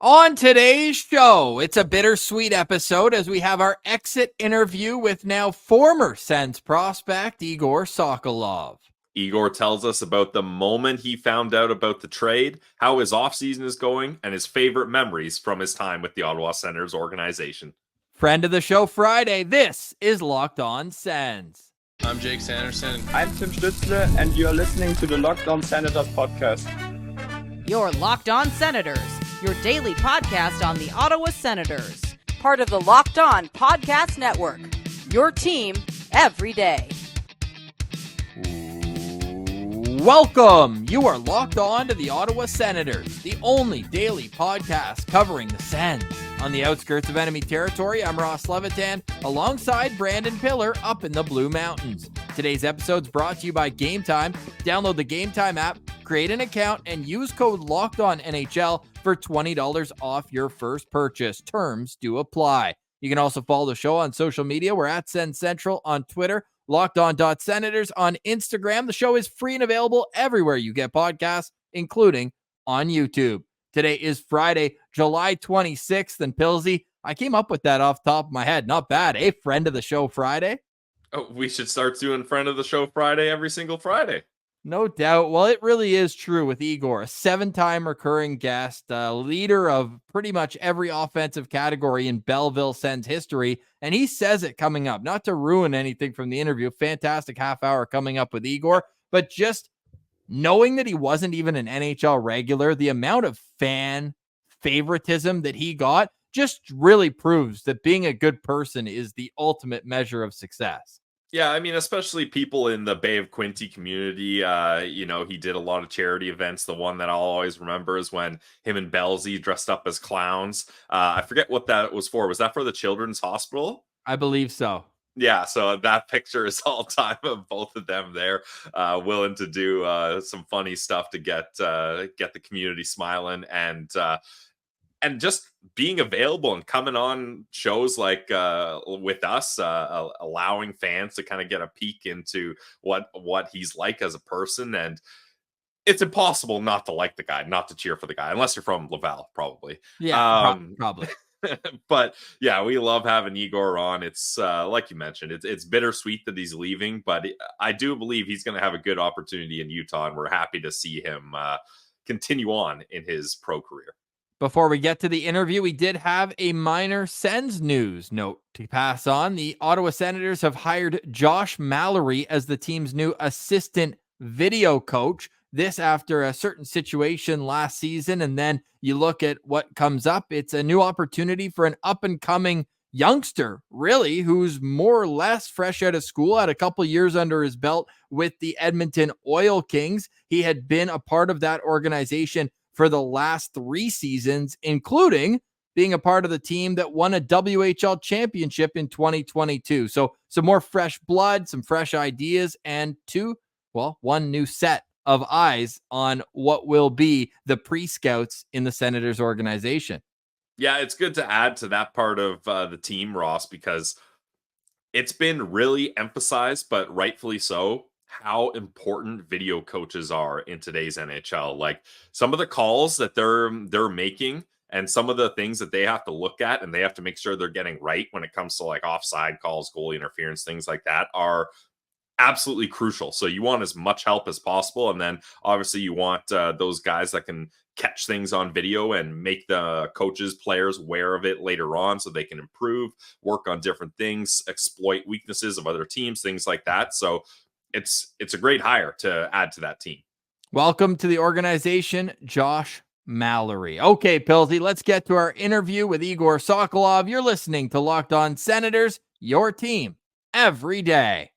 On today's show, it's a bittersweet episode as we have our exit interview with now former Sens prospect Egor Sokolov. Egor tells us about the moment he found out about the trade, how his offseason is going, and his favorite memories from his time with the Ottawa Senators organization. Friend of the show Friday, this is Locked On Sens. I'm Jake Sanderson. I'm Tim Stützle, and you're listening to the Locked On Senators podcast. You're Locked On Senators, your daily podcast on the Ottawa Senators. Part of the Locked On Podcast Network, your team every day. Welcome! You are locked on to the Ottawa Senators, the only daily podcast covering the Sens. On the outskirts of enemy territory, I'm Ross Levitan, alongside Brandon Piller up in the Blue Mountains. Today's episode is brought to you by Game Time. Download the Game Time app, create an account, and use code LOCKEDONNHL for $20 off your first purchase. Terms do apply. You can also follow the show on social media. We're at Sens Central on Twitter, LockedOn.Senators on Instagram. The show is free and available everywhere you get podcasts, including on YouTube. Today is Friday, July 26th, and Pilsy, I came up with that off the top of my head. Not bad, eh? Friend of the show Friday. Oh, we should start doing Friend of the Show Friday every single Friday. No doubt. Well, it really is true with Egor, a 7-time recurring guest, leader of pretty much every offensive category in Belleville Sens history. And he says it coming up, not to ruin anything from the interview. Fantastic half hour coming up with Egor, but just knowing that he wasn't even an NHL regular, the amount of fan favoritism that he got just really proves that being a good person is the ultimate measure of success. Yeah, I mean, especially people in the Bay of Quinte community. He did a lot of charity events. The one that I'll always remember is when him and Belzy dressed up as clowns. I forget what that was for. Was that for the Children's Hospital? I believe so. Yeah, so that picture is all time of both of them there, willing to do some funny stuff to get the community smiling, and just being available and coming on shows like with us, allowing fans to kind of get a peek into what he's like as a person. And it's impossible not to like the guy, not to cheer for the guy, unless you're from Laval, probably. Yeah, probably. But yeah, we love having Egor on. It's like you mentioned, it's bittersweet that he's leaving, but I do believe he's going to have a good opportunity in Utah, and we're happy to see him continue on in his pro career. Before we get to the interview, we did have a minor Sens news note to pass on. The Ottawa Senators have hired Josh Mallory as the team's new assistant video coach. This after a certain situation last season, and then you look at what comes up. It's a new opportunity for an up-and-coming youngster, really, who's more or less fresh out of school, had a couple years under his belt with the Edmonton Oil Kings. He had been a part of that organization for the last 3 seasons, including being a part of the team that won a WHL championship in 2022. So some more fresh blood, some fresh ideas, and one new set of eyes on what will be the pre-scouts in the Senators organization. Yeah, it's good to add to that part of the team, Ross, because it's been really emphasized, but rightfully so, how important video coaches are in today's NHL. Like some of the calls that they're making and some of the things that they have to look at and they have to make sure they're getting right when it comes to like offside calls, goalie interference, things like that are absolutely crucial. So you want as much help as possible. And then obviously you want those guys that can catch things on video and make the coaches, players aware of it later on so they can improve, work on different things, exploit weaknesses of other teams, things like that. So it's a great hire to add to that team. Welcome to the organization, Josh Mallory. Okay, Pilsy, let's get to our interview with Egor Sokolov. You're listening to Locked On Senators, your team every day.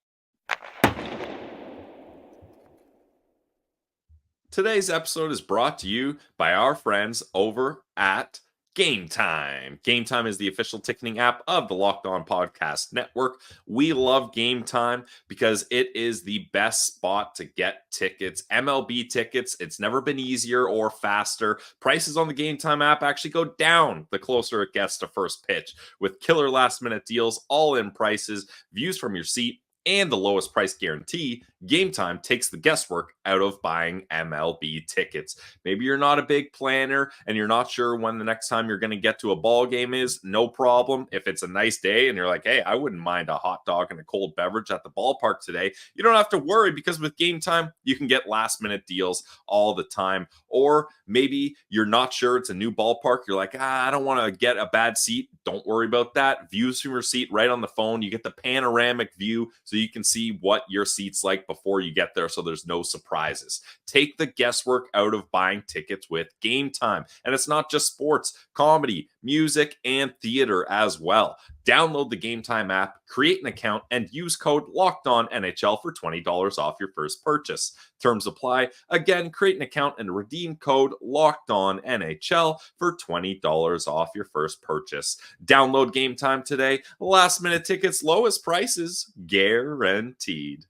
Today's episode is brought to you by our friends over at Game Time. Game Time is the official ticketing app of the Locked On Podcast Network. We love Game Time because it is the best spot to get tickets, MLB tickets. It's never been easier or faster. Prices on the Game Time app actually go down the closer it gets to first pitch with killer last-minute deals, all-in prices, views from your seat, and the lowest price guarantee, Game Time takes the guesswork out of buying MLB tickets. Maybe you're not a big planner and you're not sure when the next time you're going to get to a ball game is. No problem. If it's a nice day and you're like, hey, I wouldn't mind a hot dog and a cold beverage at the ballpark today, you don't have to worry, because with Game Time, you can get last minute deals all the time. Or maybe you're not sure, it's a new ballpark. You're like, I don't want to get a bad seat. Don't worry about that. Views from your seat right on the phone. You get the panoramic view so you can see what your seat's like before you get there, so there's no surprises. Take the guesswork out of buying tickets with Game Time. And it's not just sports, comedy, music, and theater as well. Download the Game Time app, create an account, and use code LOCKEDONNHL for $20 off your first purchase. Terms apply. Again, create an account and redeem code LOCKEDONNHL for $20 off your first purchase. Download Game Time today. Last minute tickets, lowest prices, guaranteed.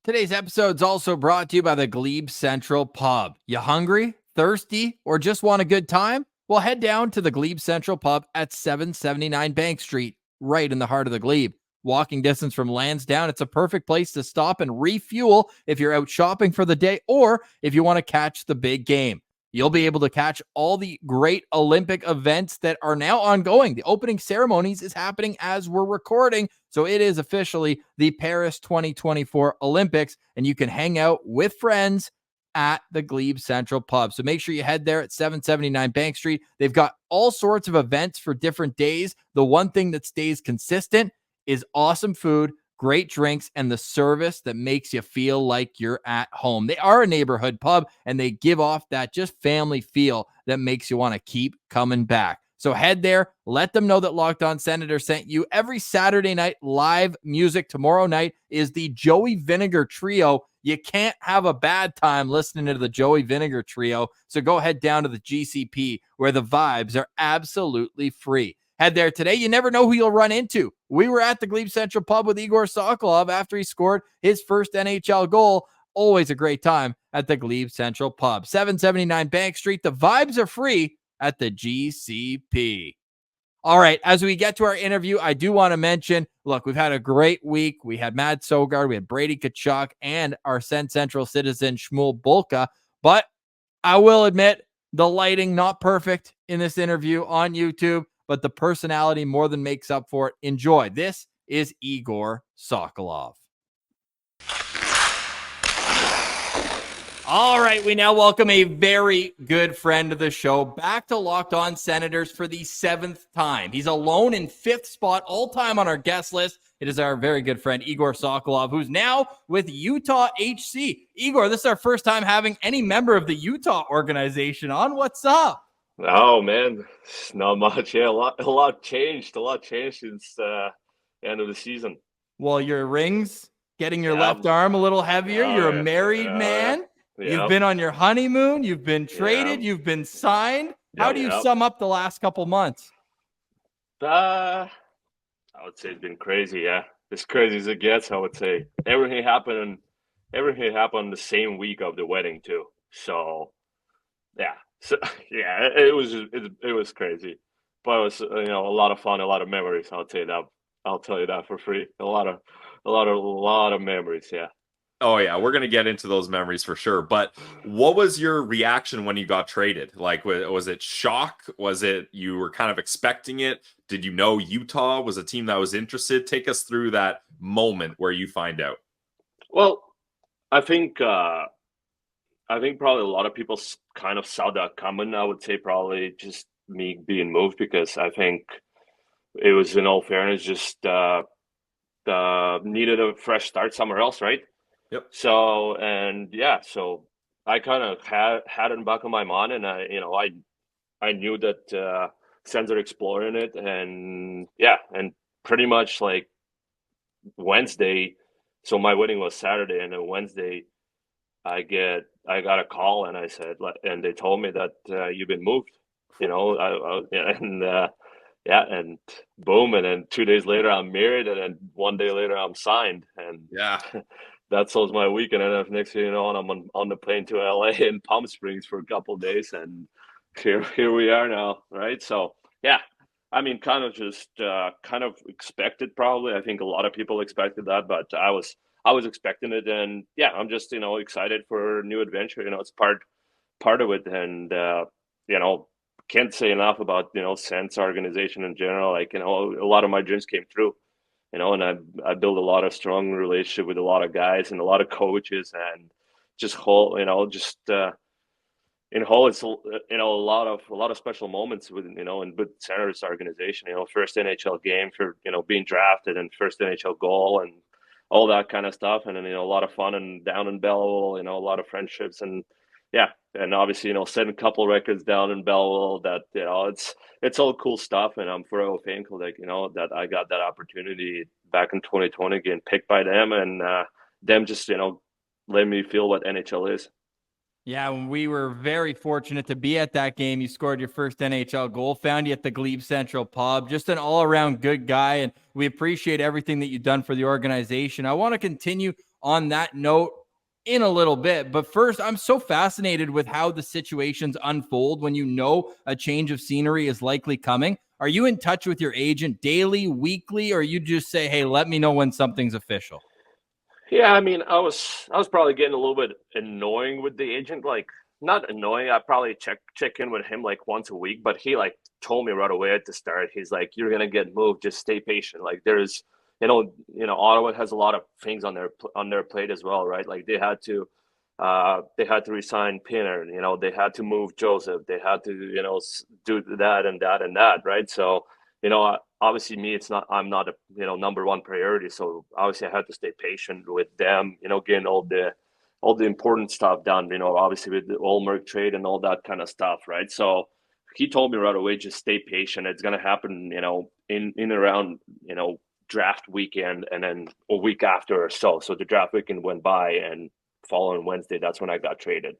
Today's episode is also brought to you by the GLEBE Central Pub. You hungry, thirsty, or just want a good time? Well, head down to the GLEBE Central Pub at 779 Bank Street, right in the heart of the Glebe. Walking distance from Lansdowne, it's a perfect place to stop and refuel if you're out shopping for the day or if you want to catch the big game. You'll be able to catch all the great Olympic events that are now ongoing. The opening ceremonies is happening as we're recording, so it is officially the Paris 2024 Olympics, and you can hang out with friends at the Glebe Central Pub. So make sure you head there at 779 Bank Street. They've got all sorts of events for different days. The one thing that stays consistent is awesome food, great drinks, and the service that makes you feel like you're at home. They are a neighborhood pub, and they give off that just family feel that makes you want to keep coming back. So head there, let them know that Locked On Senator sent you. Every Saturday night, live music. Tomorrow night is the Joey Vinegar Trio. You can't have a bad time listening to the Joey Vinegar Trio. So go head down to the GCP, where the vibes are absolutely free. Head there today. You never know who you'll run into. We were at the Glebe Central Pub with Egor Sokolov after he scored his first NHL goal. Always a great time at the Glebe Central Pub. 779 Bank Street. The vibes are free at the GCP. All right, as we get to our interview, I do want to mention, look, we've had a great week. We had Matt Sogard, we had Brady Tkachuk, and our Sens Central citizen, Shmuel Bulka. But I will admit, the lighting not perfect in this interview on YouTube, but the personality more than makes up for it. Enjoy. This is Egor Sokolov. All right, we now welcome a very good friend of the show back to Locked On Senators for the 7th time. He's alone in 5th spot all time on our guest list. It is our very good friend, Egor Sokolov, who's now with Utah HC. Egor, this is our first time having any member of the Utah organization on. What's up? Oh man, not much. Yeah, a lot changed. A lot changed since the end of the season. Well, your rings, getting your left arm a little heavier. You're a married man. You've been on your honeymoon. You've been traded. You've been signed. How do you sum up the last couple months? I would say it's been crazy. Yeah, as crazy as it gets. I would say everything happened the same week of the wedding too. So, yeah. So yeah, it was crazy, but it was a lot of fun, a lot of memories. I'll tell you that for free. A lot of memories. Yeah. Oh yeah, we're gonna get into those memories for sure. But what was your reaction when you got traded? Like, was it shock? Was it you were kind of expecting it? Did you know Utah was a team that was interested? Take us through that moment where you find out. Well, I think probably a lot of people kind of saw that coming. I would say probably just me being moved, because I think it was, in all fairness, just needed a fresh start somewhere else, right? Yep. So I kind of had it in the back of my mind, and I knew that Sens are exploring it, and pretty much like Wednesday. So my wedding was Saturday, and then Wednesday, I got a call, and I said, and they told me that you've been moved, and boom, and then 2 days later I'm married, and then 1 day later I'm signed, and that was my week. And then next thing you know, I'm on the plane to LA and Palm Springs for a couple of days, and here we are now, right? So yeah, I mean, kind of just kind of expected probably. I think a lot of people expected that, but I was expecting it, and yeah, I'm just excited for a new adventure. It's part of it, and can't say enough about Sens organization in general. Like a lot of my dreams came true. And I built a lot of strong relationship with a lot of guys and a lot of coaches, and just whole just. In whole, it's a lot of special moments with and with Senators organization. First NHL game for being drafted, and first NHL goal, and all that kind of stuff, and then a lot of fun and down in Belleville, a lot of friendships, and yeah, and obviously setting a couple records down in Belleville. That it's all cool stuff, and I'm forever thankful that I got that opportunity back in 2020, getting picked by them, and them just letting me feel what NHL is. Yeah, we were very fortunate to be at that game. You scored your first NHL goal, found you at the Glebe Central Pub. Just an all-around good guy, and we appreciate everything that you've done for the organization. I want to continue on that note in a little bit, but first, I'm so fascinated with how the situations unfold when a change of scenery is likely coming. Are you in touch with your agent daily, weekly, or you just say, hey, let me know when something's official? Yeah, I mean, I was probably getting a little bit annoying with the agent. Like, not annoying. I probably check in with him like once a week, but he like told me right away at the start. He's like, "You're gonna get moved. Just stay patient." Like, there's, Ottawa has a lot of things on their plate as well, right? Like they had to resign Pinner. They had to move Joseph. They had to do that and that and that, right? So obviously me, I'm not a number one priority, so obviously I had to stay patient with them, getting all the important stuff done, obviously with the Olmerk trade and all that kind of stuff, right? So he told me right away, just stay patient. It's going to happen in around draft weekend, and then a week after or so the draft weekend went by, and following Wednesday, that's when I got traded.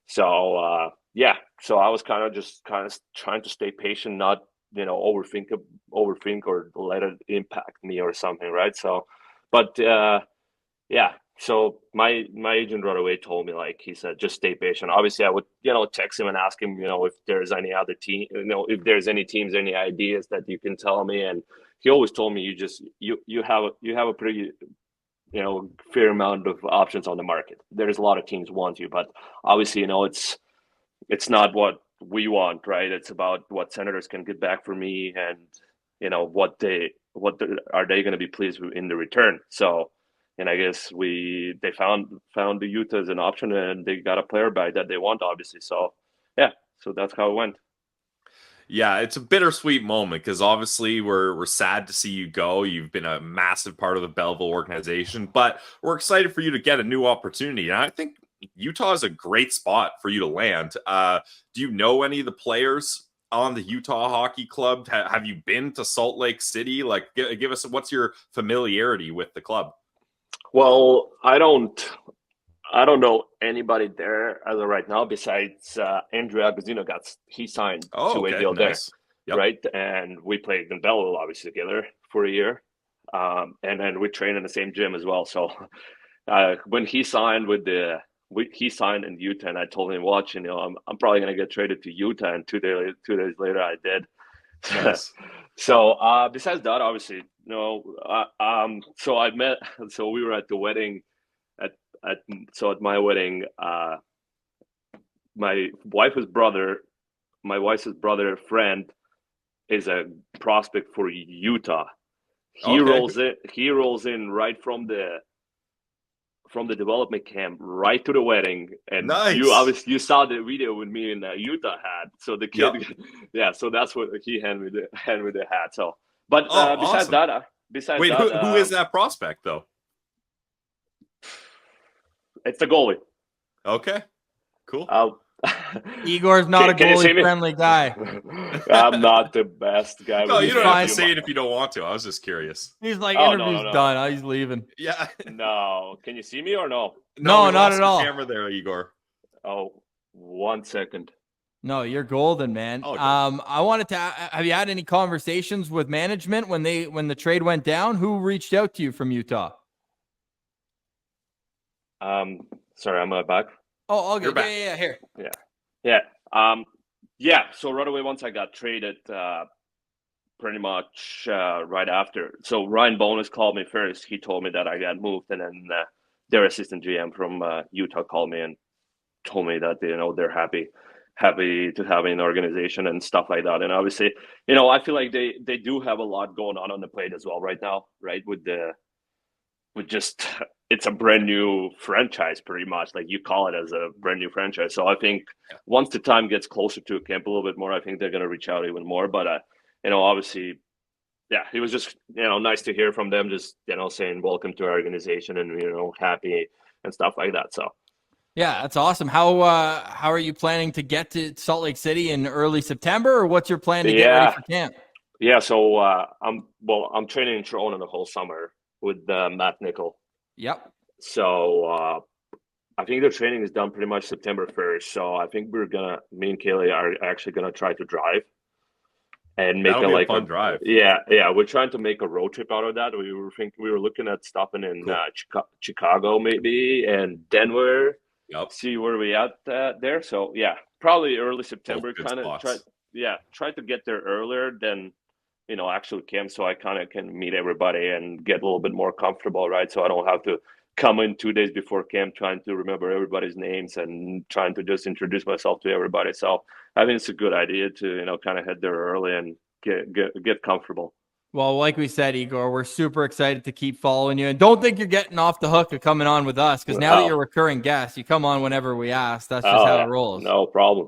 So yeah, so I was kind of trying to stay patient, not overthink or let it impact me or something, right? So, but yeah, so my agent right away told me, like, he said, just stay patient. Obviously I would text him and ask him if there's any other team, if there's any teams, any ideas that you can tell me, and he always told me, you have a pretty fair amount of options on the market. There's a lot of teams want you, but obviously it's not what we want, right? It's about what Senators can get back for me, and what are they going to be pleased with in the return. So, and I guess they found the Utah as an option, and they got a player back that they want, obviously. So yeah, so that's how it went. Yeah, it's a bittersweet moment because obviously we're sad to see you go. You've been a massive part of the Belleville organization, but we're excited for you to get a new opportunity. And I think Utah is a great spot for you to land. Do you know any of the players on the Utah Hockey Club? Have you been to Salt Lake City? Like, give us, what's your familiarity with the club? Well, I don't know anybody there as of right now besides Andrew Agostino. He signed two-way deal nice. There, right? And we played in Belleville obviously together for a year, and then we trained in the same gym as well. So when he signed he signed in Utah, and I told him, "Watch, I'm probably gonna get traded to Utah." And 2 days later, I did. Nice. So besides that, obviously, so we were at the wedding. At my wedding, my wife's brother friend is a prospect for Utah. He rolls in right from the development camp right to the wedding, and nice. You saw the video with me in Utah hat. So the kid, yeah. So that's what he handed me the hat. So, but besides awesome. that, who is that prospect though? It's the goalie. Okay, cool. Igor's not a goalie-friendly guy. I'm not the best guy. No, you don't have to say it if you don't want to. I was just curious. He's like, interview's done. Oh, he's leaving. Yeah. No. Can you see me or no? No, not at all. Camera there, Igor. Oh, 1 second. No, you're golden, man. Oh, I wanted to. Have you had any conversations with management when the trade went down? Who reached out to you from Utah? Sorry, am I back? Oh, okay. Yeah, here. Yeah. So right away, once I got traded, pretty much right after. So Ryan Bonus called me first. He told me that I got moved, and then their assistant GM from Utah called me and told me that they're happy to have an organization and stuff like that. And obviously, I feel like they do have a lot going on the plate as well right now, right? With just it's a brand new franchise, pretty much. Like you call it as a brand new franchise. So I think once the time gets closer to camp a little bit more, I think they're going to reach out even more. But obviously, yeah, it was just nice to hear from them, just saying welcome to our organization and happy and stuff like that. So. Yeah, that's awesome. How are you planning to get to Salt Lake City in early September, or what's your plan to get ready for camp? Yeah, so I'm training in Toronto the whole summer with Matt Nickel. Yep. So I think the training is done pretty much September 1st. So I think me and Kaylee are actually gonna try to drive and make a fun drive. Yeah, we're trying to make a road trip out of that. We were looking at stopping in Chicago maybe and Denver. Yep. See where we at there. So yeah, probably early September. Kind of try to get there earlier than actual camp, so I kind of can meet everybody and get a little bit more comfortable, right? So I don't have to come in 2 days before camp trying to remember everybody's names and trying to just introduce myself to everybody. So I think it's a good idea to kind of head there early and get comfortable. Well, like we said, Egor, we're super excited to keep following you. And don't think you're getting off the hook of coming on with us, because now that you're a recurring guest, you come on whenever we ask. That's just how it rolls. No problem.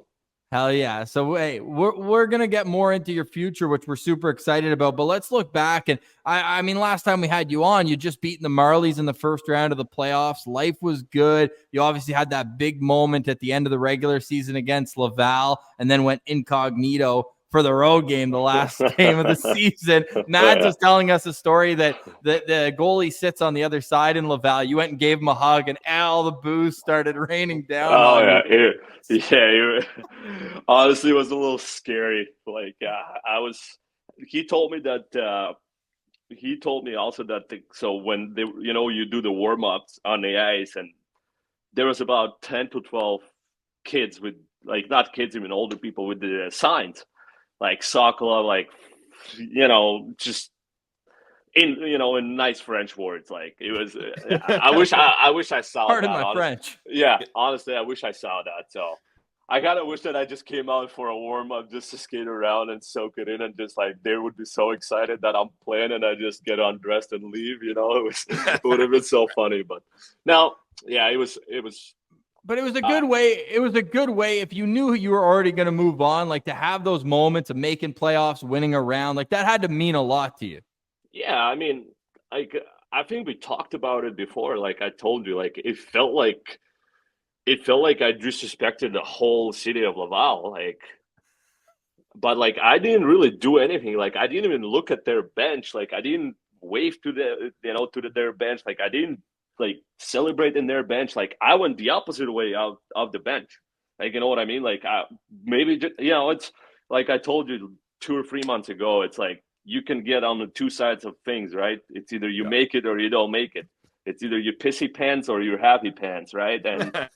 Hell yeah. So, hey, we're going to get more into your future, which we're super excited about. But let's look back. And, I mean, last time we had you on, you just beaten the Marlies in the first round of the playoffs. Life was good. You obviously had that big moment at the end of the regular season against Laval and then went incognito for the road game, the last game of the season. Mads was telling us a story that the goalie sits on the other side in Laval. You went and gave him a hug, and all the booze started raining down on you. Honestly, it was a little scary. Like he told me also that so when they you do the warm-ups on the ice, and there was about 10 to 12 kids with, like, not kids, even older people with the signs, like Sokolov, like, just in nice French words. Like, it was, I wish I saw Pardon that. my French. Yeah, honestly, I wish I saw that. So I kind of wish that I just came out for a warm-up just to skate around and soak it in, and just like they would be so excited that I'm playing and I just get undressed and leave. It would have been so funny. But now, yeah, it was. But it was a good way. It was a good way if you knew you were already going to move on, like to have those moments of making playoffs, winning a round, like that had to mean a lot to you. Yeah, I mean, like, I think we talked about it before. Like I told you, like it felt like I disrespected the whole city of Laval. Like, but like I didn't really do anything. Like I didn't even look at their bench. Like I didn't wave to their bench. Like I didn't like celebrate in their bench. Like I went the opposite way out of the bench. Like, you know what I mean? Like maybe just, it's like I told you 2 or 3 months ago. It's like you can get on the two sides of things, right? It's either you make it or you don't make it. It's either your pissy pants or your happy pants, right? And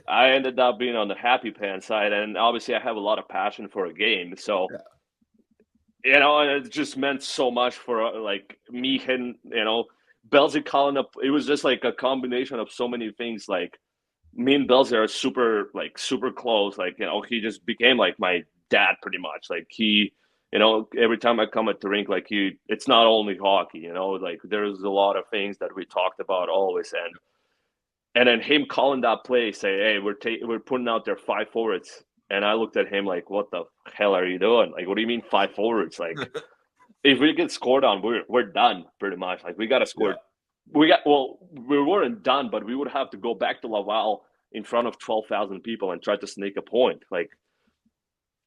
I ended up being on the happy pants side, and obviously I have a lot of passion for a game, so and it just meant so much for like me hitting, Belzy calling up. It was just like a combination of so many things. Like me and Belzy are super close. Like, he just became like my dad pretty much. Like he, every time I come at the rink, like it's not only hockey, like there's a lot of things that we talked about always. And then him calling that play, say, hey, we're putting out their 5 forwards. And I looked at him like, what the hell are you doing? Like, what do you mean 5 forwards? Like, if we get scored on, we're done pretty much. Like, we got to score. We weren't done, but we would have to go back to Laval in front of 12,000 people and try to sneak a point. Like,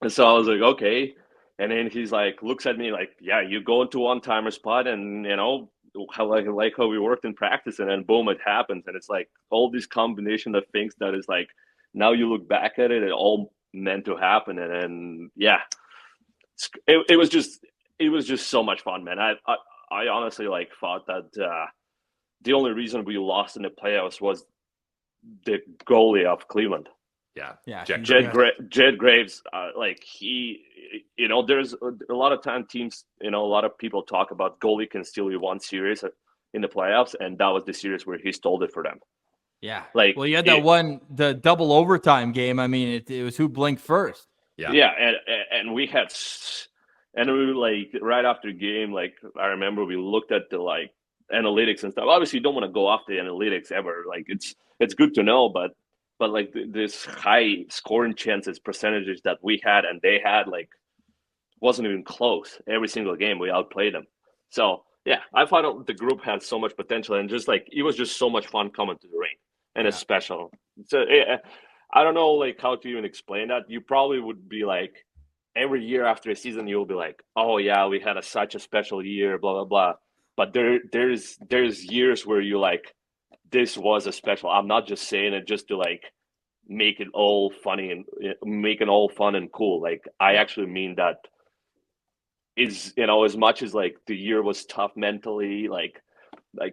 and so I was like, okay. And then he's like, looks at me like, yeah, you go into one-timer spot, and how we worked in practice, and then boom, it happens. And it's like all this combination of things that is like, now you look back at it, it all meant to happen. And then it was just so much fun, man. I honestly thought that the only reason we lost in the playoffs was the goalie of Cleveland. Yeah. Jed Jed Graves, like he, there's a lot of time teams, a lot of people talk about goalie can steal you one series in the playoffs, and that was the series where he stole it for them. Yeah. Like, well, you had that the double overtime game. I mean, it was who blinked first. Yeah, and we had, and we were like right after the game, like I remember we looked at the like analytics and stuff. Obviously, you don't want to go off the analytics ever. Like it's good to know, but like this high scoring chances percentages that we had and they had, like, wasn't even close. Every single game we outplayed them. So yeah, I thought the group had so much potential, and just like it was just so much fun coming to the ring, and it's special. So I don't know like how to even explain that. You probably would be like every year after a season you'll be like, oh yeah, we had such a special year, blah blah blah. But there's years where you like, this was a special. I'm not just saying it just to like make it all funny and make it all fun and cool. Like I actually mean that. Is as much as like the year was tough mentally, like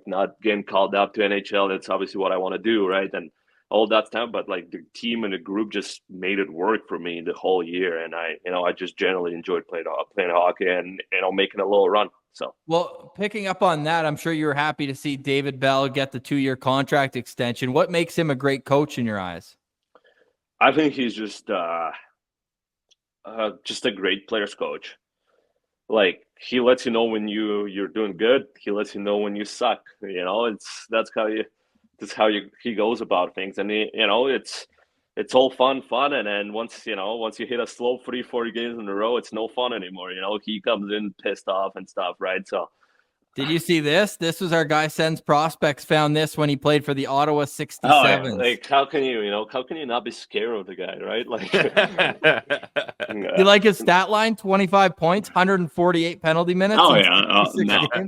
not getting called up to NHL, that's obviously what I want to do, right? And all that stuff, but like the team and the group just made it work for me the whole year, and I just generally enjoyed playing hockey and making a little run. So, well, picking up on that, I'm sure you were happy to see David Bell get the 2-year contract extension. What makes him a great coach in your eyes? I think he's just a great players coach. Like he lets you know when you're doing good. He lets you know when you suck. That's how he goes about things, and it's all fun, and then once you hit a slow 3-4 games in a row, it's no fun anymore. He comes in pissed off and stuff, right? So, did you see this? This was our guy Sens Prospects found this when he played for the Ottawa 67s. Oh, yeah. Like how can you not be scared of the guy, right? Like, you like his stat line? 25 points, 148 penalty minutes. Oh yeah,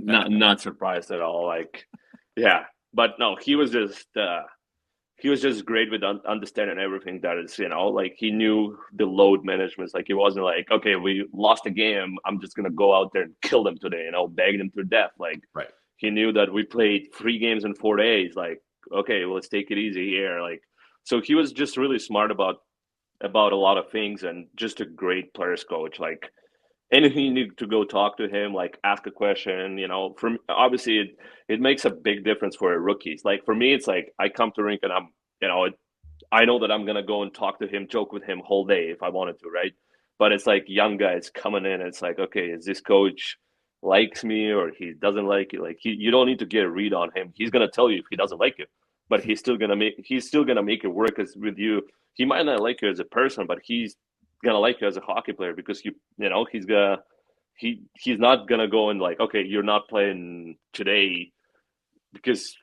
not surprised at all. Like, yeah, but no, he was just great with understanding everything that is, like he knew the load management. Like he wasn't like, okay, we lost a game, I'm just gonna go out there and kill them today, bag them to death. Like, right. He knew that we played 3 games in 4 days. Like, okay, well, let's take it easy here. Like, so he was just really smart about a lot of things, and just a great players coach. Like, anything you need to go talk to him, like ask a question, from obviously it makes a big difference for rookies. Like for me, it's like I come to rink and I'm, I know that I'm going to go and talk to him, joke with him whole day if I wanted to. Right. But it's like young guys coming in and it's like, okay, is this coach likes me or he doesn't like you? Like you don't need to get a read on him. He's going to tell you if he doesn't like you, but he's still going to make it work with you. He might not like you as a person, but he's gonna like you as a hockey player because he's not gonna go and like, okay, you're not playing today because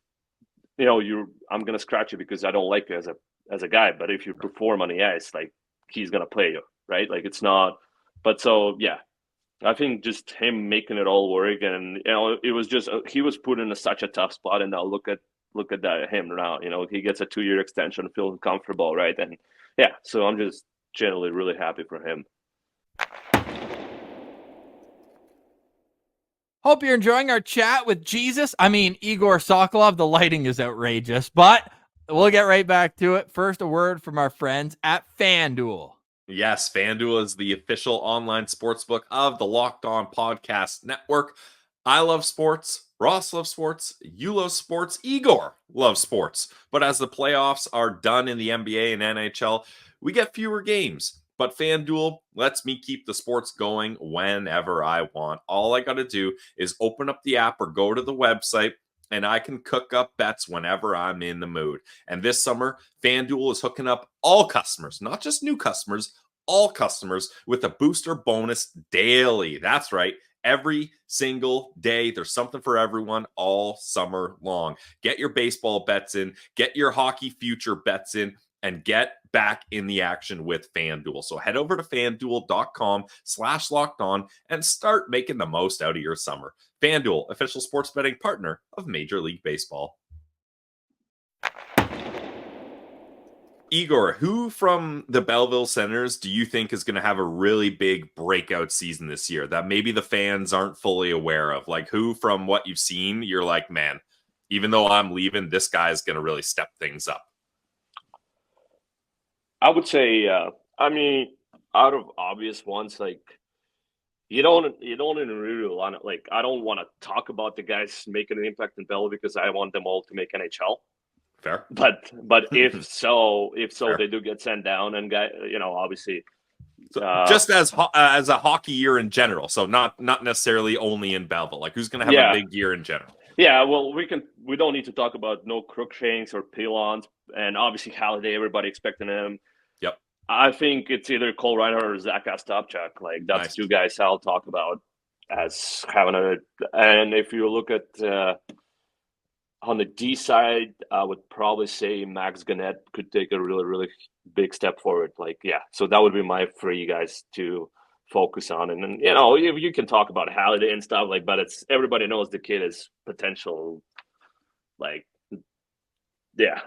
I'm gonna scratch you because I don't like you as a guy. But if you perform on the ice, like he's gonna play you, right? Like it's not. But so yeah, I think just him making it all work, and it was just he was put in such a tough spot, and now look at him now. He gets a 2-year extension, feeling comfortable, right? And yeah, so I'm just generally really happy for him. Hope you're enjoying our chat with Jesus. I mean, Egor Sokolov. The lighting is outrageous, but we'll get right back to it. First, a word from our friends at FanDuel. Yes, FanDuel is the official online sportsbook of the Locked On Podcast Network. I love sports. Ross loves sports. You love sports. Egor loves sports. But as the playoffs are done in the NBA and NHL, we get fewer games. But FanDuel lets me keep the sports going whenever I want. All I got to do is open up the app or go to the website, and I can cook up bets whenever I'm in the mood. And this summer, FanDuel is hooking up all customers, not just new customers, all customers with a booster bonus daily. That's right. Every single day, there's something for everyone all summer long. Get your baseball bets in, get your hockey future bets in, and get back in the action with FanDuel. So head over to FanDuel.com/lockedon and start making the most out of your summer. FanDuel, official sports betting partner of Major League Baseball. Egor, who from the Belleville Senators do you think is going to have a really big breakout season this year that maybe the fans aren't fully aware of? Like who from what you've seen, you're like, man, even though I'm leaving, this guy's going to really step things up. I would say, I mean, out of obvious ones, like you don't even really want to, like, I don't want to talk about the guys making an impact in Bell because I want them all to make NHL. Fair. But if so, Fair. they do get sent down, and obviously. So just as a hockey year in general, so not necessarily only in Belleville. Like, who's going to have a big year in general? Yeah, well, we don't need to talk about no Crookshanks or Pilons, and obviously Halliday. Everybody expecting him. Yep. I think it's either Cole Reinhardt or Zach Ostapchuk. Like, that's two guys I'll talk about as having and if you look at on the D side, I would probably say Max Gannett could take a really, really big step forward. Like, yeah, so that would be my three guys to focus on. And then, you can talk about Halliday and stuff, like, but everybody knows the kid is potential. Like, yeah,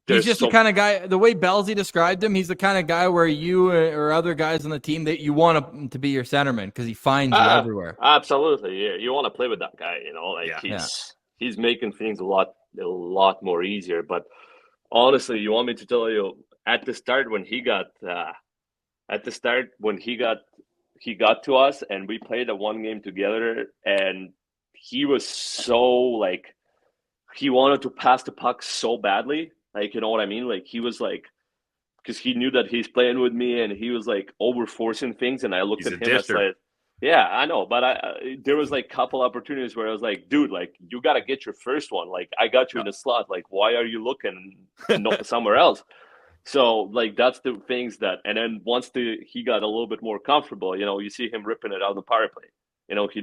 he's just the kind of guy, the way Belsey described him, he's the kind of guy where you or other guys on the team that you want him to be your centerman because he finds you everywhere. Absolutely. Yeah. You want to play with that guy, he's making things a lot more easier. But honestly, you want me to tell you, at the start when he got to us and we played a one game together, and he was so, like, he wanted to pass the puck so badly, like, you know what I mean? Like, he was like, because he knew that he's playing with me, and he was like over forcing things, and I looked at him and said, yeah, I know, but there was like a couple opportunities where I was like, dude, like, you got to get your first one. Like, I got you in the slot. Like, why are you looking somewhere else? So, like, that's the things that, and then once he got a little bit more comfortable, you see him ripping it out on the power play. He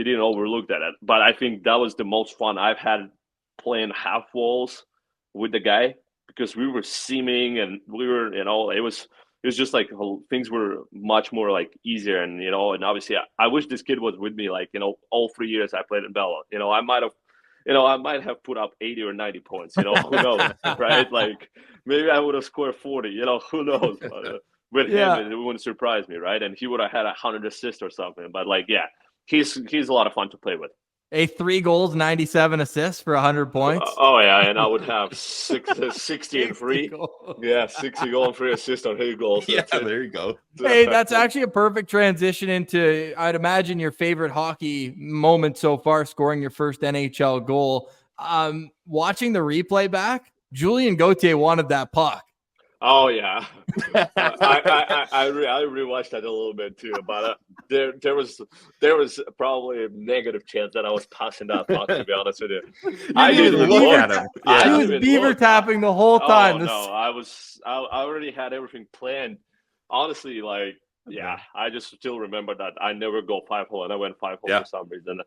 didn't overlook that. But I think that was the most fun I've had playing half walls with the guy, because we were seaming and we were, it was just like things were much more like easier. And, and obviously I wish this kid was with me, like, all 3 years I played in Bella. I might have put up 80 or 90 points, who knows, right? Like, maybe I would have scored 40, who knows? But, with him, it wouldn't surprise me, right? And he would have had 100 assists or something. But, like, yeah, he's a lot of fun to play with. 3 goals, 97 assists for 100 points. Oh yeah, and I would have 60 and 3. Yeah, 60 goal and 3 assists on his goals. Yeah, there you go. Hey, that's actually a perfect transition into, I'd imagine, your favorite hockey moment so far, scoring your first NHL goal. Watching the replay back, Julien Gauthier wanted that puck. Oh yeah, I rewatched that a little bit too, but there was probably a negative chance that I was passing that puck, to be honest with you. I didn't look at him. He was beaver tapping the whole time. Oh, no, I already had everything planned. Honestly, like, yeah, I just still remember that I never go 5-hole, and I went 5-hole for some reason.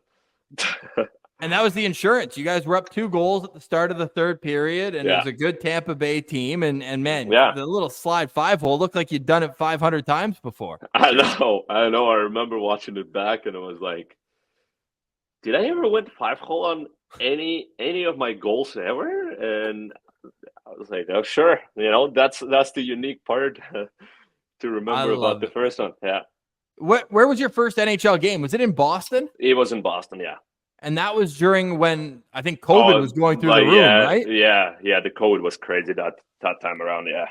And that was the insurance. You guys were up 2 goals at the start of the third period, and it was a good Tampa Bay team. And man, the little slide 5-hole looked like you'd done it 500 times before. I know. I remember watching it back, and it was like, did I ever win 5-hole on any of my goals ever? And I was like, oh, sure. That's the unique part to remember about the first one. Yeah. Where was your first NHL game? Was it in Boston? It was in Boston, yeah. And that was during when I think COVID was going through the room, right? Yeah. The COVID was crazy that time around, yeah.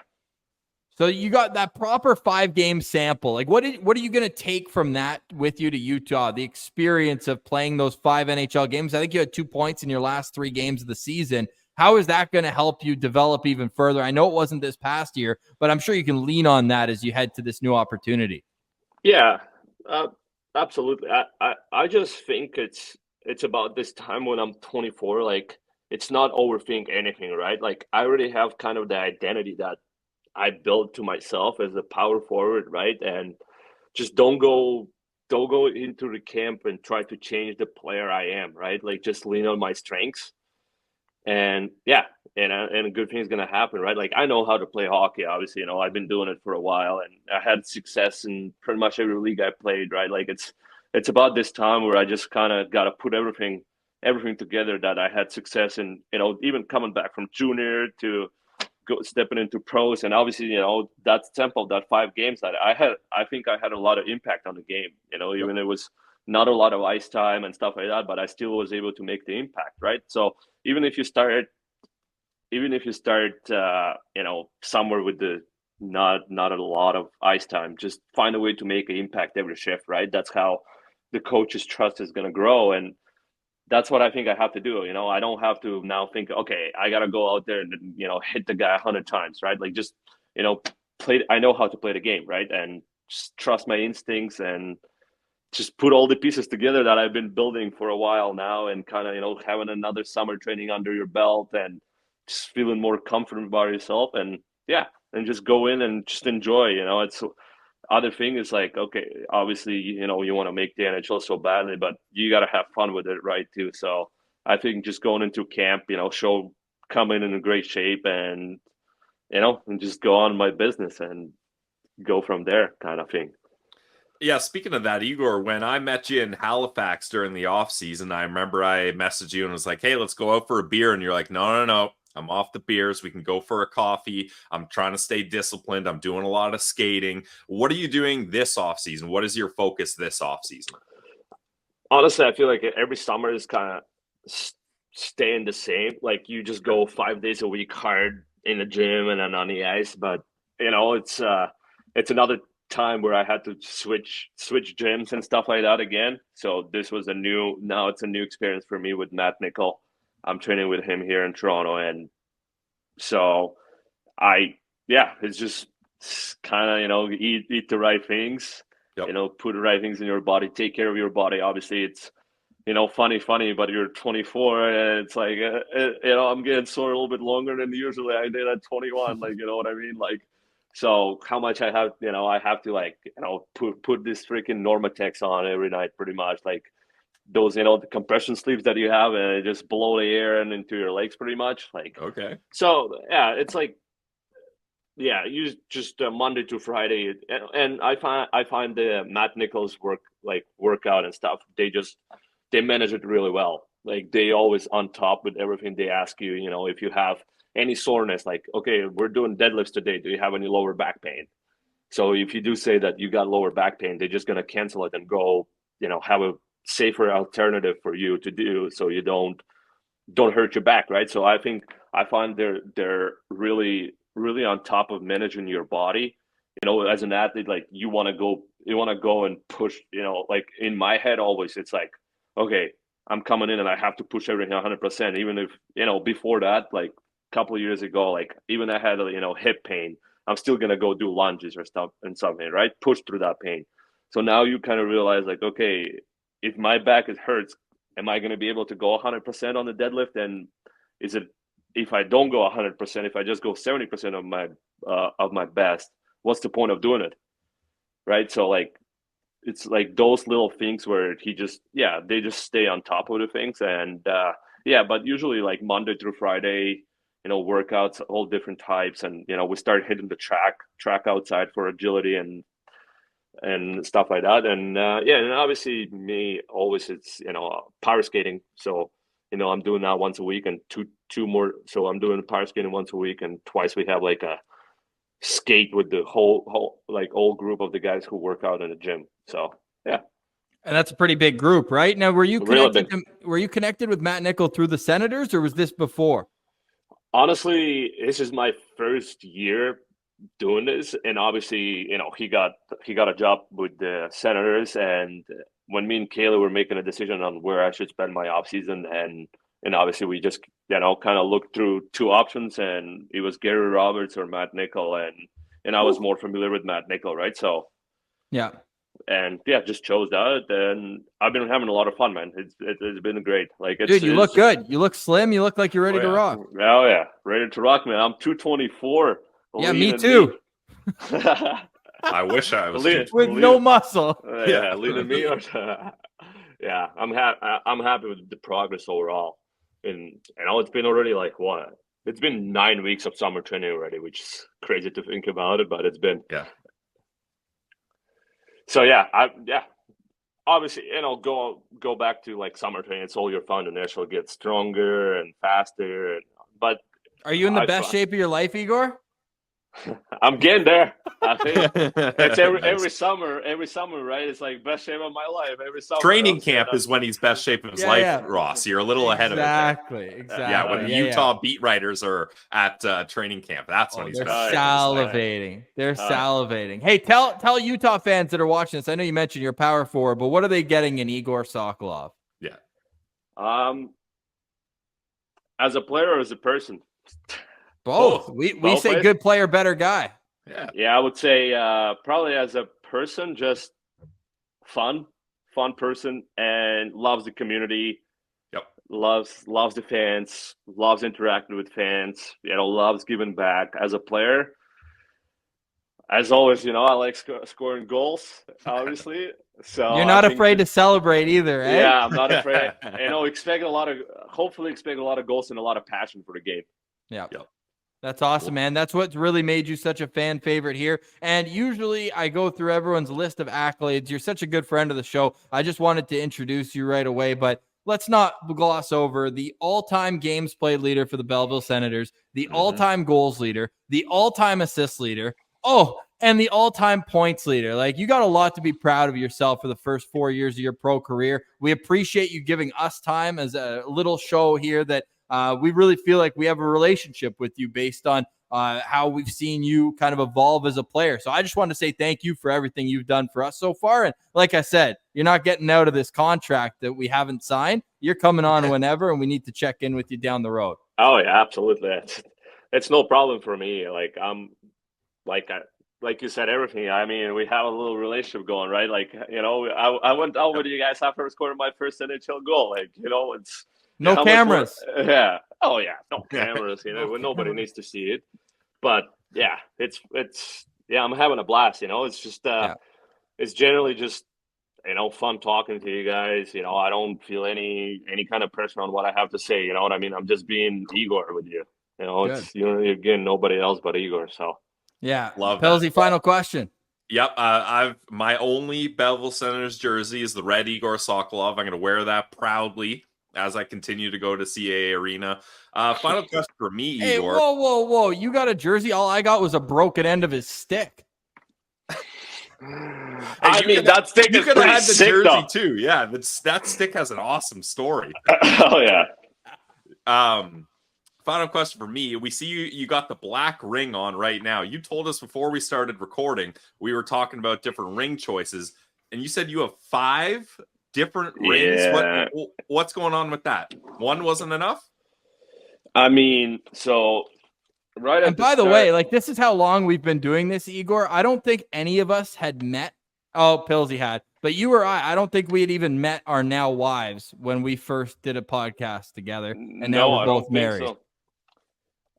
So you got that proper 5-game sample. Like, what are you going to take from that with you to Utah? The experience of playing those 5 NHL games. I think you had 2 points in your last 3 games of the season. How is that going to help you develop even further? I know it wasn't this past year, but I'm sure you can lean on that as you head to this new opportunity. Yeah, absolutely. I just think it's about this time when I'm 24, like, it's not overthink anything, right? Like, I already have kind of the identity that I built to myself as a power forward, right? And just don't go into the camp and try to change the player I am, right? Like, just lean on my strengths, and and a good thing is going to happen, right? Like, I know how to play hockey, obviously, I've been doing it for a while, and I had success in pretty much every league I played, right? Like, it's about this time where I just kind of got to put everything together that I had success in, even coming back from junior to stepping into pros. And obviously, that sample, that 5 games that I think I had a lot of impact on the game, even it was not a lot of ice time and stuff like that, but I still was able to make the impact, right? So even if you start, somewhere with the not a lot of ice time. Just find a way to make an impact every shift, right? That's how the coach's trust is going to grow, and that's what I think I have to do. I don't have to now think, okay, I got to go out there and hit the guy 100 times, right? Like just play. I know how to play the game, right? And just trust my instincts and just put all the pieces together that I've been building for a while now, and kind of having another summer training under your belt and just feeling more confident about yourself, and and just go in and just enjoy. It's other thing is like, okay, obviously you want to make the NHL so badly, but you got to have fun with it, right, too. So I think just going into camp, come in a great shape, and and just go on my business and go from there, kind of thing. Yeah, speaking of that, Igor, when I met you in Halifax during the off season, I remember I messaged you and was like, hey, let's go out for a beer. And you're like, no, I'm off the beers. We can go for a coffee. I'm trying to stay disciplined. I'm doing a lot of skating. What are you doing this off season? What is your focus this off season? Honestly, I feel like every summer is kind of staying the same. Like you just go 5 days a week hard in the gym and then on the ice. But it's another time where I had to switch gyms and stuff like that again. So this was now it's a new experience for me with Matt Nickel. I'm training with him here in Toronto, and so it's just kind of eat the right things. Yep. Put the right things in your body, take care of your body. Obviously it's funny, but you're 24 and it's like I'm getting sore a little bit longer than usually I did at 21. Like, you know what I mean? Like, so how much I have to put this freaking Normatex on every night, pretty much, like those the compression sleeves that you have, and it just blow the air and into your legs, pretty much. Like, okay, so it's like, you just Monday to Friday, and I find the Matt Nichols workout and stuff, they manage it really well. Like they always on top with everything. They ask you, if you have any soreness, like, okay, we're doing deadlifts today, do you have any lower back pain? So if you do say that you got lower back pain, they're just going to cancel it and go, have a safer alternative for you to do, so you don't hurt your back, right? So I find they're really on top of managing your body. As an athlete, like you want to go and push, like in my head always it's like, okay, I'm coming in and I have to push everything 100%, even if before that, like a couple of years ago, like even I had hip pain, I'm still gonna go do lunges or stuff and something, right? Push through that pain. So now you kind of realize, like, okay, if my back hurts, am I going to be able to go 100% on the deadlift? And is it, if I don't go 100%, if I just go 70% of my best, what's the point of doing it, right? So like, it's like those little things where they just stay on top of the things, and but usually like Monday through Friday, workouts, all different types, and we start hitting the track outside for agility and stuff like that. And and obviously me always, it's power skating. So I'm doing that once a week, and two more. So I'm doing power skating once a week, and twice we have like a skate with the whole like old group of the guys who work out in the gym. So yeah. And that's a pretty big group, right? Now, were you Really connected with Matt Nickel through the Senators, or was this before? Honestly, this is my first year doing this, and obviously, he got a job with the Senators, and when me and Kayla were making a decision on where I should spend my off season, and obviously we just kind of looked through two options, and it was Gary Roberts or Matt Nickel, and I was more familiar with Matt Nickel, right? So yeah. And just chose that, and I've been having a lot of fun, man. It's been great. Like, dude, you look good. You look slim. You look like you're ready to rock. Oh yeah, ready to rock, man. I'm 224. Yeah, me too. I wish I was with no muscle. Leading me. Yeah, I'm happy with the progress overall, and it's been already like what? It's been 9 weeks of summer training already, which is crazy to think about it, but it's been So obviously, go back to like summer training. It's all your fun, and naturally get stronger and faster. But are you in the best shape of your life, Igor? I'm getting there. I think it's every summer, right? It's like best shape of my life every summer. Training camp is when he's best shape of his life, Ross. You're a little ahead of it. Exactly. Yeah, when the Utah beat writers are at training camp, that's when he's they're best shape of his life. salivating. They're salivating. Hey, tell Utah fans that are watching this. I know you mentioned your power forward, but what are they getting in Egor Sokolov? Yeah. As a player or as a person? Both. We say ways. good player, better guy. Yeah, I would say probably as a person, just fun person, and loves the community. Yep. Loves the fans, loves interacting with fans, loves giving back. As a player, as always, I like scoring goals, obviously. So you're not afraid to celebrate either, eh? Yeah, I'm not afraid. Hopefully expect a lot of goals and a lot of passion for the game. Yeah. Yep. That's awesome, man. That's what's really made you such a fan favorite here. And usually I go through everyone's list of accolades. You're such a good friend of the show. I just wanted to introduce you right away, but let's not gloss over the all-time games played leader for the Belleville Senators, the all-time goals leader, the all-time assist leader, and the all-time points leader. Like, you got a lot to be proud of yourself for the first 4 years of your pro career. We appreciate you giving us time as a little show here that we really feel like we have a relationship with you based on how we've seen you kind of evolve as a player. So I just want to say thank you for everything you've done for us so far. And like I said, you're not getting out of this contract that we haven't signed. You're coming on whenever, and we need to check in with you down the road. Oh, yeah, absolutely. It's no problem for me. Like, I'm like you said, everything. I mean, we have a little relationship going, right? Like, I went out with you guys after I scored my first NHL goal. Like, it's no cameras. Yeah. Oh, yeah. No cameras. Nobody needs to see it. But yeah, I'm having a blast. It's just it's generally just fun talking to you guys. I don't feel any kind of pressure on what I have to say. You know what I mean? I'm just being Egor with you. It's again, nobody else but Egor. So yeah, love Pillsy, that. final question. Yep, I've my only Belleville Senators jersey is the red Egor Sokolov. I'm going to wear that proudly as I continue to go to CAA Arena. Final question for me, Egor. Hey, whoa. You got a jersey? All I got was a broken end of his stick. I mean, that stick is pretty had the sick, jersey though. too. Yeah, that stick has an awesome story. Oh, yeah. Final question for me. We see you got the black ring on right now. You told us before we started recording, we were talking about different ring choices, and you said you have 5 different rings. Yeah. What's going on with that? One wasn't enough? I mean, so right. And by the way, like, this is how long we've been doing this, Egor. I don't think any of us had met. Oh, Pillsy had. But you or I don't think we had even met our now wives when we first did a podcast together. And now we're both married. So.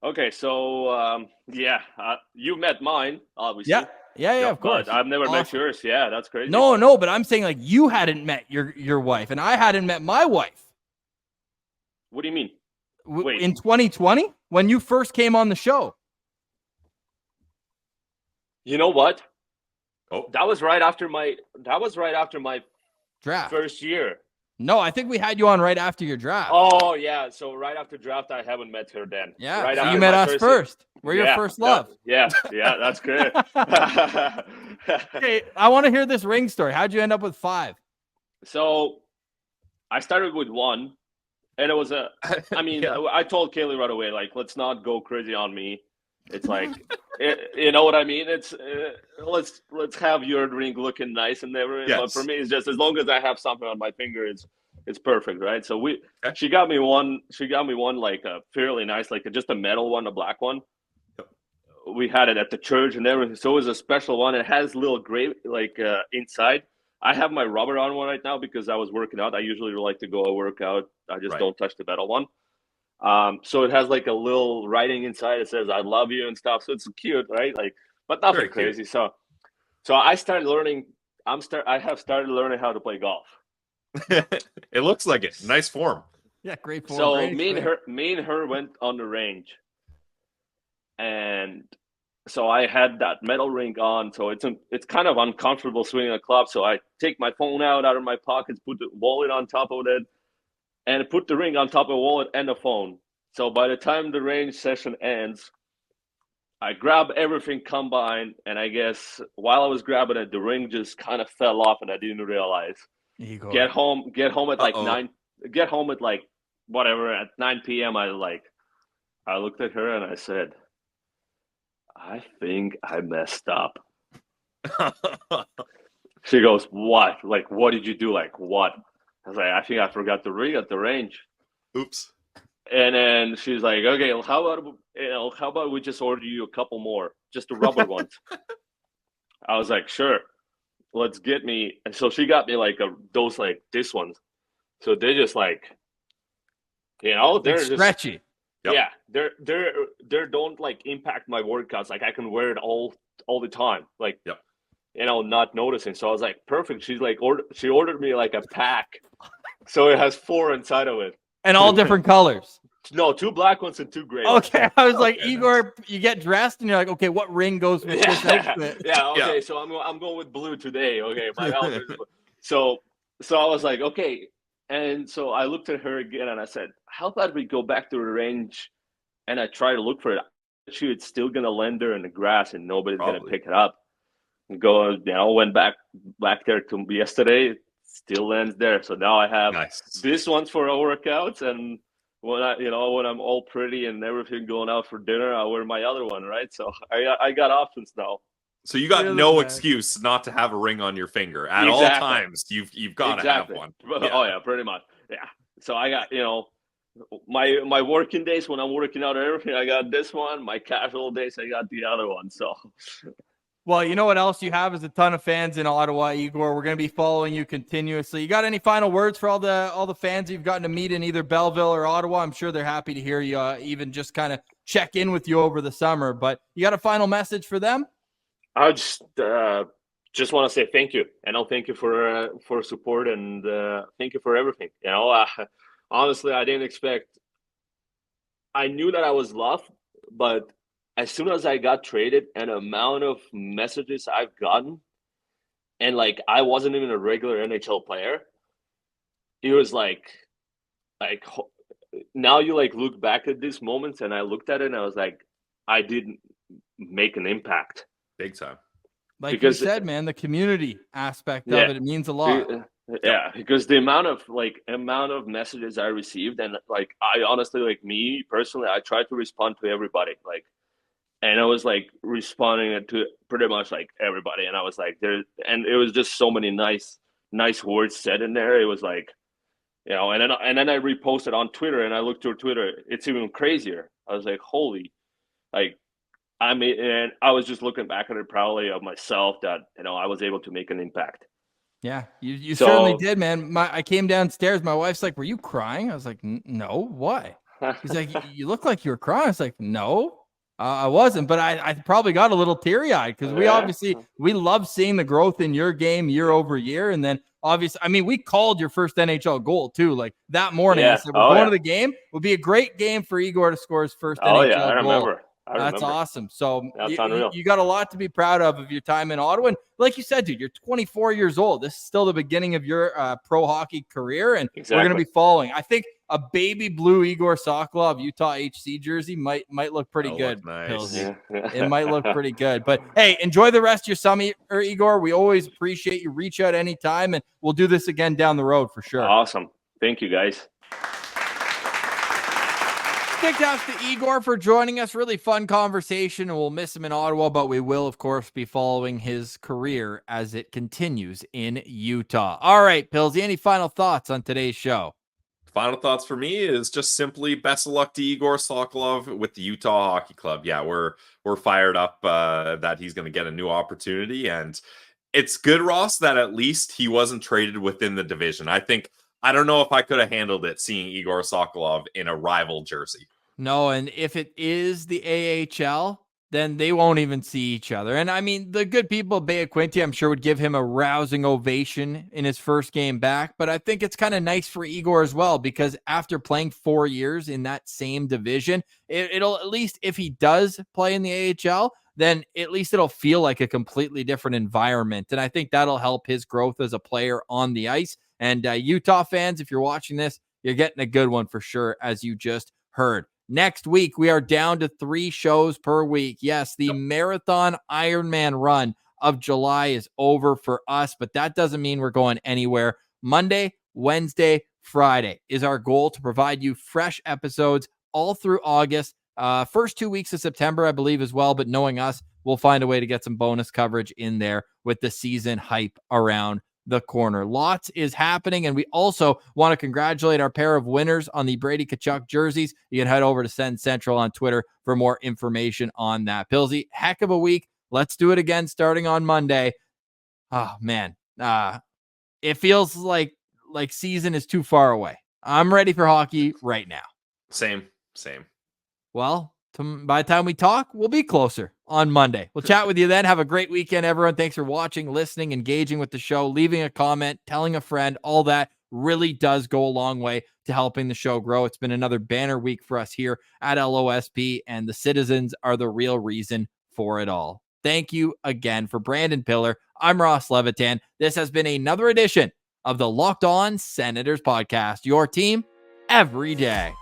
Okay, so you met mine, obviously. Yeah, of course. I've never met yours. Yeah, that's crazy. No, but I'm saying, like, you hadn't met your wife, and I hadn't met my wife. What do you mean? Wait. In 2020, when you first came on the show. You know what? Oh, that was right after my draft first year. No, I think we had you on right after your draft. Oh, yeah. So right after draft, I haven't met her then. Yeah, right so you met us first. We're your first love. Yeah, that's good. Okay, I want to hear this ring story. How'd you end up with 5? So I started with 1, and it was I told Kaylee right away, like, let's not go crazy on me. It's like, you know what I mean? It's let's have your ring looking nice and everything. Yes. But for me, it's just as long as I have something on my finger, it's perfect, right? So she got me one. She got me one like a fairly nice, like just a metal one, a black one. We had it at the church and everything, so it was a special one. It has little gray inside. I have my rubber on one right now because I was working out. I usually like to go work out. I just don't touch the metal one. So it has like a little writing inside. It says "I love you" and stuff. So it's cute, right? Like, but nothing crazy. So I started learning. I have started learning how to play golf. It looks like it. Nice form. Yeah, great form. So me and her went on the range, and so I had that metal ring on. So it's kind of uncomfortable swinging a club. So I take my phone out of my pockets, put the wallet on top of it, and put the ring on top of the wallet and the phone. So by the time the range session ends, I grabbed everything combined, and I guess while I was grabbing it, the ring just kind of fell off, and I didn't realize. Igor. Get home at like Uh-oh. 9. Get home at like whatever at 9 p.m. I looked at her and I said, I think I messed up. She goes, what? Like, what did you do? Like, what? I was like, I think I forgot the ring at the range. Oops. And then she's like, okay, well, how about we just order you a couple more, just the rubber ones? I was like, sure, let's get me. And so she got me like those like this ones. So they're just like, they're just stretchy. Yep. Yeah, they don't like impact my workouts. Like I can wear it all the time. Like, yep. Not noticing. So I was like, perfect. She's like, she ordered me like a pack, so it has 4 inside of it, and all different colors. No, 2 black ones and 2 gray. Okay, I was like, Okay, Igor, you get dressed and you're like, okay, what ring goes with this outfit? Yeah, okay, so I'm going with blue today. Okay, my outfit. So I was like, okay, and so I looked at her again and I said, how about we go back to the range and I try to look for it? It's still gonna land there in the grass and nobody's gonna pick it up. And go, went back there to yesterday. It still lands there. So now I have this one's for our workouts, and when I'm all pretty and everything going out for dinner, I wear my other one, right? So I got options now. So you got no excuse not to have a ring on your finger at all times. You've got to have one. Yeah. Oh yeah, pretty much. Yeah. So I got my working days when I'm working out and everything, I got this one. My casual days, I got the other one. So. Well, you know what else you have is a ton of fans in Ottawa, Igor. We're going to be following you continuously. You got any final words for all the fans you've gotten to meet in either Belleville or Ottawa? I'm sure they're happy to hear you, even just kind of check in with you over the summer. But you got a final message for them? I just want to say thank you, and I'll thank you for support, and thank you for everything. Honestly, I didn't expect. I knew that I was loved, but as soon as I got traded, an amount of messages I've gotten, and like I wasn't even a regular NHL player, it was like now you like look back at these moments, and I looked at it and I was like, I didn't make an impact. Big time. Like you said, man, the community aspect of it means a lot. Yeah, because the amount of messages I received, and like I honestly, like me personally, I tried to respond to everybody, like. And I was like responding to pretty much like everybody, and I was like, and it was just so many nice words said in there. It was like, and then I reposted on Twitter, and I looked through Twitter. It's even crazier. I was like, holy, like, and I was just looking back at it proudly of myself that I was able to make an impact. Yeah, you certainly did, man. I came downstairs. My wife's like, "Were you crying?" I was like, "No, why?" He's like, "You look like you were crying." I was like, "No." I wasn't, but I probably got a little teary-eyed because we love seeing the growth in your game year over year. And then obviously, I mean, we called your first NHL goal too. Like that morning, I said, we're going to the game. It would be a great game for Igor to score his first NHL goal. I remember. That's awesome. So that's unreal. You got a lot to be proud of your time in Ottawa. And like you said, dude, you're 24 years old. This is still the beginning of your pro hockey career. And we're going to be following. I think a baby blue Egor Sokolov Utah HC jersey might look pretty good. Nice. It might look pretty good. But hey, enjoy the rest of your summer, Igor. We always appreciate you. Reach out anytime, and we'll do this again down the road for sure. Awesome. Thank you, guys. Big thanks to Igor for joining us. Really fun conversation, and we'll miss him in Ottawa, but we will, of course, be following his career as it continues in Utah. All right, Pillsy, any final thoughts on today's show? Final thoughts for me is just simply best of luck to Egor Sokolov with the Utah Hockey Club. Yeah, we're fired up that he's going to get a new opportunity, and it's good, Ross, that at least he wasn't traded within the division. I don't know if I could have handled it seeing Egor Sokolov in a rival jersey. No, and if it is the AHL, then they won't even see each other. And I mean, the good people of Bay Quinte, I'm sure, would give him a rousing ovation in his first game back. But I think it's kind of nice for Igor as well, because after playing 4 years in that same division, it'll at least, if he does play in the AHL, then at least it'll feel like a completely different environment. And I think that'll help his growth as a player on the ice. And Utah fans, if you're watching this, you're getting a good one for sure, as you just heard. Next week, we are down to 3 shows per week. Yes, the marathon Ironman run of July is over for us, but that doesn't mean we're going anywhere. Monday, Wednesday, Friday is our goal to provide you fresh episodes all through August. First 2 weeks of September, I believe, as well, but knowing us, we'll find a way to get some bonus coverage in there with the season hype around the corner. Lots is happening, and we also want to congratulate our pair of winners on the Brady Tkachuk jerseys. You can head over to Sens Central on Twitter for more information on that. Pilsy, heck of a week. Let's do it again starting on Monday. Oh, man. It feels like season is too far away. I'm ready for hockey right now. Same. Well, by the time we talk, we'll be closer on Monday. We'll chat with you then. Have a great weekend, everyone. Thanks for watching, listening, engaging with the show, leaving a comment, telling a friend. All that really does go a long way to helping the show grow. It's been another banner week for us here at LOSP, and the citizens are the real reason for it all. Thank you again. For Brandon Piller, I'm Ross Levitan. This has been another edition of the Locked On Senators podcast, your team every day.